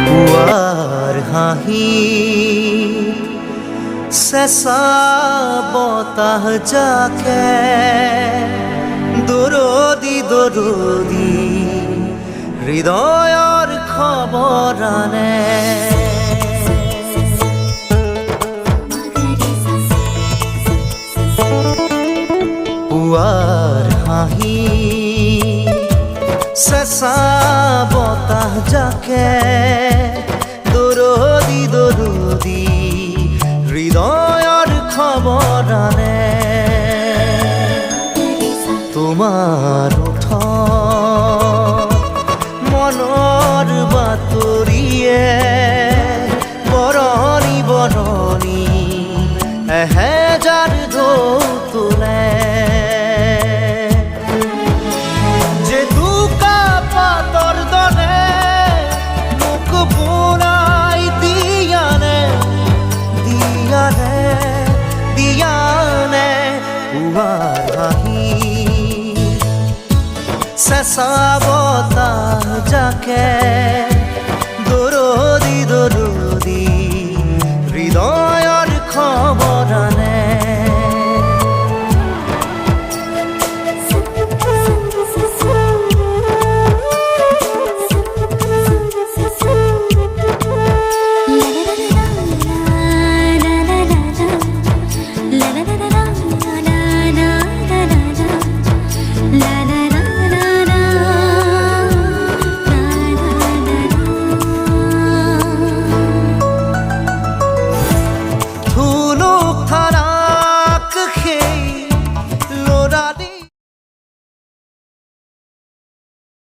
পুৱাৰ হাঁহি চেঁচা বতাহ জাকে দৰদি দৰদি হৃদয়ৰ খবৰ আনে। পুৱাৰ হাঁহি চেঁচা বতাহ জাকে দৰদি দৰদি হৃদয়ৰ খবৰ আনে। তোমাৰ ওঠত মনৰ বাতৰিয়ে বৰণি বৰণি এহেজাৰ ঢৌ তোলে। জেতুকা পাতৰ দৰে মোক বুৰাই দিয়ানে দিয়ানে দিয়ানে। পুৱাৰ হাঁহি চেঁচা বতাহ জাকে